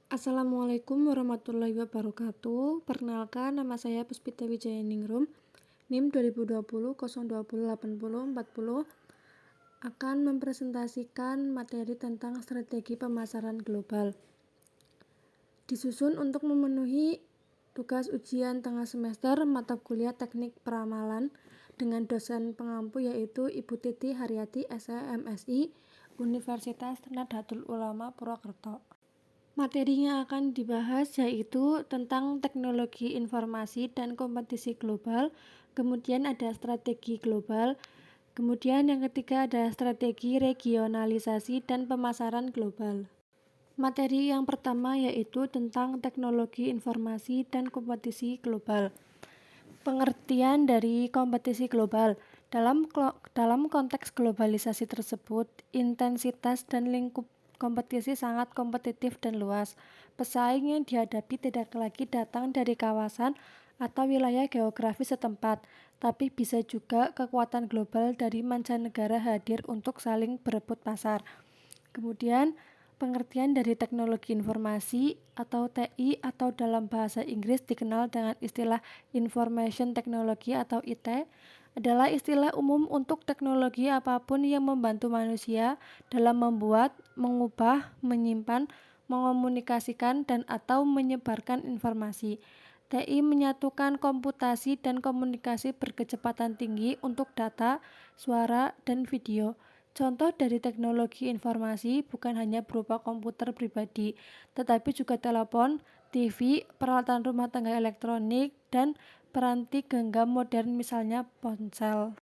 Assalamualaikum warahmatullahi wabarakatuh. Perkenalkan, nama saya Puspita Wijayaningrum, NIM 2020 akan mempresentasikan materi tentang strategi pemasaran global. Disusun untuk memenuhi tugas ujian tengah semester mata kuliah teknik peramalan dengan dosen pengampu yaitu Ibu Titi Haryati SMSI Universitas Nahdlatul Ulama Purwokerto. Materi yang akan dibahas yaitu tentang teknologi informasi dan kompetisi global, kemudian ada strategi global, kemudian yang ketiga ada strategi regionalisasi dan pemasaran global. Materi yang pertama yaitu tentang teknologi informasi dan kompetisi global. Pengertian dari kompetisi global. Dalam konteks globalisasi tersebut, intensitas dan lingkup kompetisi sangat kompetitif dan luas. Pesaing yang dihadapi tidak lagi datang dari kawasan atau wilayah geografis setempat, tapi bisa juga kekuatan global dari mancanegara hadir untuk saling berebut pasar. Kemudian, pengertian dari teknologi informasi atau TI atau dalam bahasa Inggris dikenal dengan istilah Information Technology atau IT adalah istilah umum untuk teknologi apapun yang membantu manusia dalam membuat, mengubah, menyimpan, mengomunikasikan, dan atau menyebarkan informasi. TI menyatukan komputasi dan komunikasi berkecepatan tinggi untuk data, suara, dan video. Contoh dari teknologi informasi bukan hanya berupa komputer pribadi, tetapi juga telepon, TV, peralatan rumah tangga elektronik, dan peranti genggam modern misalnya ponsel.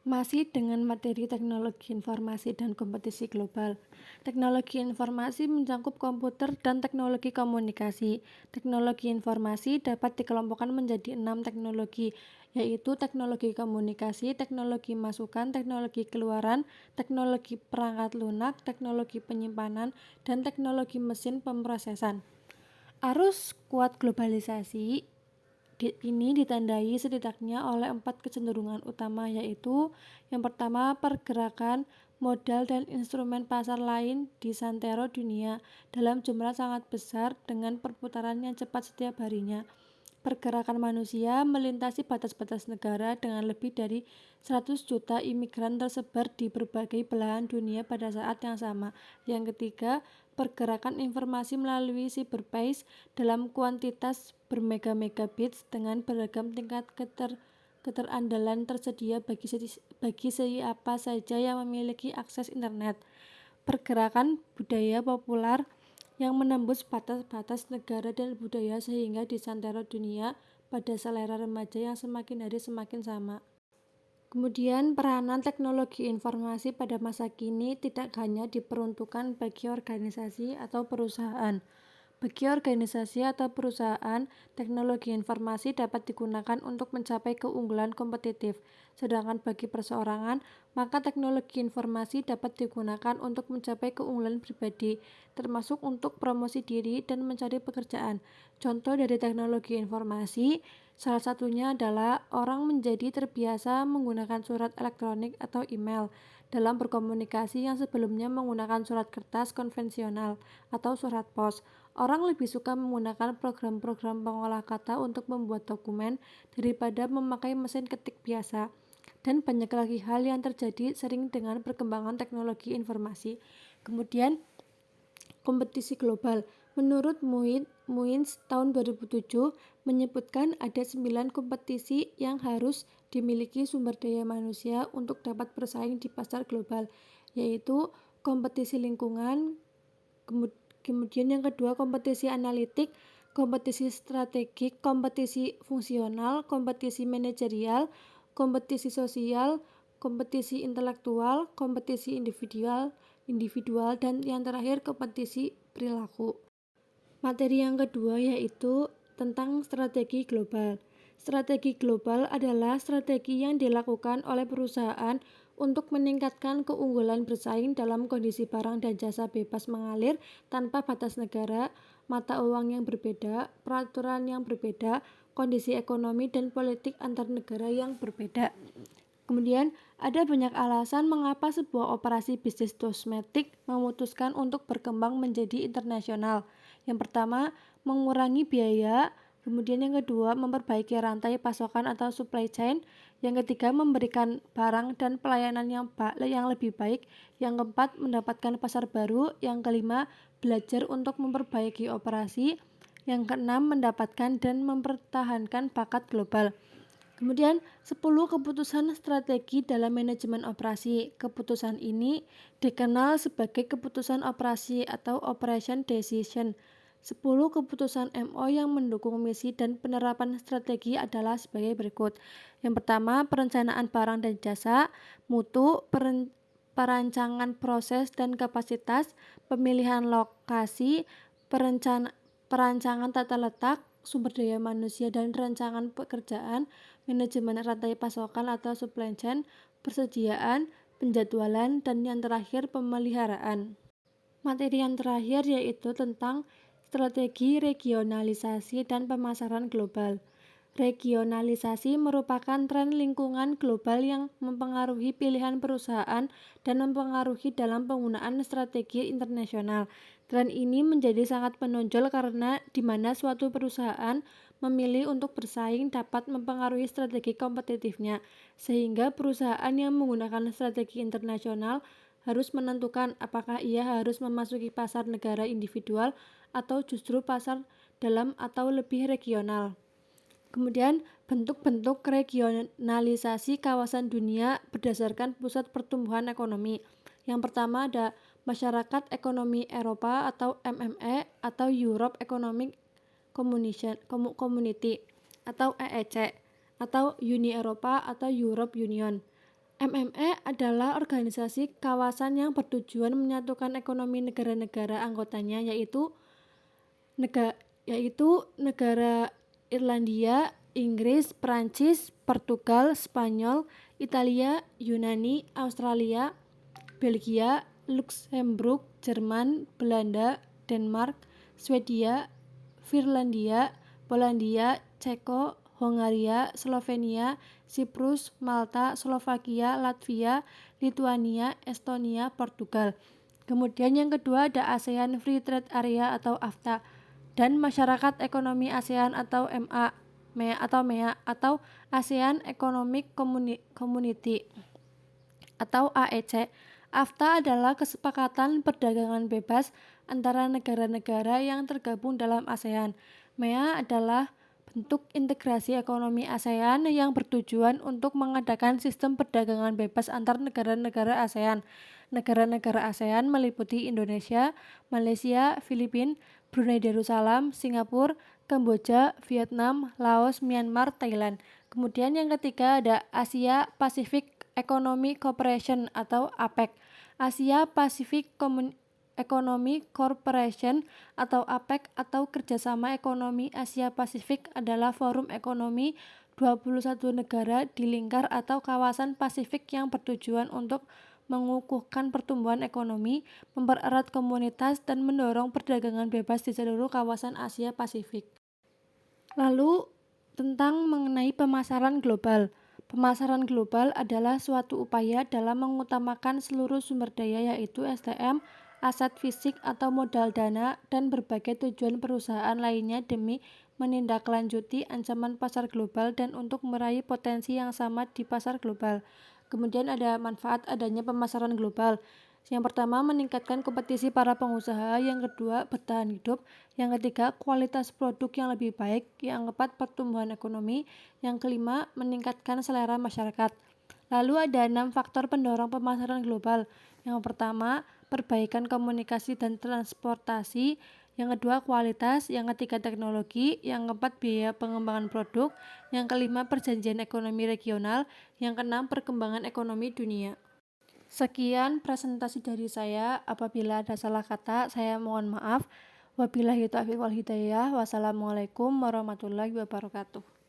Masih dengan materi teknologi informasi dan kompetisi global. Teknologi informasi mencakup komputer dan teknologi komunikasi. Teknologi informasi dapat dikelompokkan menjadi 6 teknologi, yaitu teknologi komunikasi, teknologi masukan, teknologi keluaran, teknologi perangkat lunak, teknologi penyimpanan, dan teknologi mesin pemrosesan. Arus kuat globalisasi ini ditandai setidaknya oleh 4 kecenderungan utama, yaitu yang pertama, pergerakan modal dan instrumen pasar lain di santero dunia dalam jumlah sangat besar dengan perputaran yang cepat setiap harinya. Pergerakan manusia melintasi batas-batas negara dengan lebih dari 100 juta imigran tersebar di berbagai belahan dunia pada saat yang sama. Yang ketiga, pergerakan informasi melalui cyberspace dalam kuantitas bermega-megabits dengan beragam tingkat keterandalan tersedia bagi siapa saja yang memiliki akses internet. Pergerakan budaya populer yang menembus batas-batas negara dan budaya sehingga di santero dunia pada selera remaja yang semakin hari semakin sama. Kemudian peranan teknologi informasi pada masa kini tidak hanya diperuntukkan bagi organisasi atau perusahaan. Bagi organisasi atau perusahaan, teknologi informasi dapat digunakan untuk mencapai keunggulan kompetitif. Sedangkan bagi perseorangan, maka teknologi informasi dapat digunakan untuk mencapai keunggulan pribadi, termasuk untuk promosi diri dan mencari pekerjaan. Contoh dari teknologi informasi, salah satunya adalah orang menjadi terbiasa menggunakan surat elektronik atau email dalam berkomunikasi yang sebelumnya menggunakan surat kertas konvensional atau surat pos. Orang lebih suka menggunakan program-program pengolah kata untuk membuat dokumen daripada memakai mesin ketik biasa. Dan banyak lagi hal yang terjadi sering dengan perkembangan teknologi informasi. Kemudian, kompetisi global. Menurut Muins tahun 2007 menyebutkan ada 9 kompetisi yang harus dimiliki sumber daya manusia untuk dapat bersaing di pasar global, yaitu kompetisi lingkungan, kemudian yang kedua kompetisi analitik, kompetisi strategik, kompetisi fungsional, kompetisi manajerial, kompetisi sosial, kompetisi intelektual, kompetisi individual, dan yang terakhir kompetisi perilaku. Materi yang kedua yaitu tentang strategi global. Strategi global adalah strategi yang dilakukan oleh perusahaan untuk meningkatkan keunggulan bersaing dalam kondisi barang dan jasa bebas mengalir tanpa batas negara, mata uang yang berbeda, peraturan yang berbeda, kondisi ekonomi dan politik antar negara yang berbeda. Kemudian, ada banyak alasan mengapa sebuah operasi bisnis kosmetik memutuskan untuk berkembang menjadi internasional. Yang pertama, mengurangi biaya. Kemudian yang kedua, memperbaiki rantai pasokan atau supply chain. Yang ketiga, memberikan barang dan pelayanan yang lebih baik. Yang keempat, mendapatkan pasar baru. Yang kelima, belajar untuk memperbaiki operasi. Yang keenam, mendapatkan dan mempertahankan bakat global. Kemudian, 10 keputusan strategi dalam manajemen operasi. Keputusan ini dikenal sebagai keputusan operasi atau operation decision. 10 keputusan MO yang mendukung misi dan penerapan strategi adalah sebagai berikut. Yang pertama, perencanaan barang dan jasa, mutu, perancangan proses dan kapasitas, pemilihan lokasi, perancangan tata letak, sumber daya manusia dan rancangan pekerjaan, manajemen rantai pasokan atau supply chain, persediaan, penjadwalan, dan yang terakhir pemeliharaan. Materi yang terakhir yaitu tentang strategi regionalisasi dan pemasaran global. Regionalisasi merupakan tren lingkungan global yang mempengaruhi pilihan perusahaan dan mempengaruhi dalam penggunaan strategi internasional. Tren ini menjadi sangat menonjol karena di mana suatu perusahaan memilih untuk bersaing dapat mempengaruhi strategi kompetitifnya, sehingga perusahaan yang menggunakan strategi internasional harus menentukan apakah ia harus memasuki pasar negara individual atau justru pasar dalam atau lebih regional. Kemudian, bentuk-bentuk regionalisasi kawasan dunia berdasarkan pusat pertumbuhan ekonomi. Yang pertama ada Masyarakat Ekonomi Eropa atau MME atau Europe Economic Community atau EEC atau Uni Eropa atau Europe Union. MME adalah organisasi kawasan yang bertujuan menyatukan ekonomi negara-negara anggotanya yaitu negara Irlandia, Inggris, Prancis, Portugal, Spanyol, Italia, Yunani, Australia, Belgia, Luxembourg, Jerman, Belanda, Denmark, Swedia, Finlandia, Polandia, Ceko, Hongaria, Slovenia, Siprus, Malta, Slovakia, Latvia, Lituania, Estonia, Portugal. Kemudian yang kedua ada ASEAN Free Trade Area atau AFTA dan Masyarakat Ekonomi ASEAN atau MEA atau ASEAN Economic Community atau AEC. AFTA adalah kesepakatan perdagangan bebas antara negara-negara yang tergabung dalam ASEAN. MEA adalah bentuk integrasi ekonomi ASEAN yang bertujuan untuk mengadakan sistem perdagangan bebas antar negara-negara ASEAN. Negara-negara ASEAN meliputi Indonesia, Malaysia, Filipina, Brunei Darussalam, Singapura, Kamboja, Vietnam, Laos, Myanmar, Thailand. Kemudian yang ketiga ada Asia Pacific Economic Cooperation atau APEC. Asia Pacific Economic Corporation atau APEC atau Kerjasama Ekonomi Asia Pasifik adalah forum ekonomi 21 negara di lingkar atau kawasan Pasifik yang bertujuan untuk mengukuhkan pertumbuhan ekonomi, mempererat komunitas, dan mendorong perdagangan bebas di seluruh kawasan Asia Pasifik. Lalu, tentang mengenai pemasaran global. Pemasaran global adalah suatu upaya dalam mengutamakan seluruh sumber daya yaitu SDM, aset fisik atau modal dana, dan berbagai tujuan perusahaan lainnya demi menindaklanjuti ancaman pasar global dan untuk meraih potensi yang sama di pasar global. Kemudian ada manfaat adanya pemasaran global. Yang pertama, meningkatkan kompetisi para pengusaha. Yang kedua, bertahan hidup. Yang ketiga, kualitas produk yang lebih baik. Yang keempat, pertumbuhan ekonomi. Yang kelima, meningkatkan selera masyarakat. Lalu ada 6 faktor pendorong pemasaran global. Yang pertama, perbaikan komunikasi dan transportasi. Yang kedua, kualitas. Yang ketiga, teknologi. Yang keempat, biaya pengembangan produk. Yang kelima, perjanjian ekonomi regional. Yang keenam, perkembangan ekonomi dunia. Sekian presentasi dari saya. Apabila ada salah kata, saya mohon maaf. Wabillahi taufiq wal hidayah. Wassalamualaikum warahmatullahi wabarakatuh.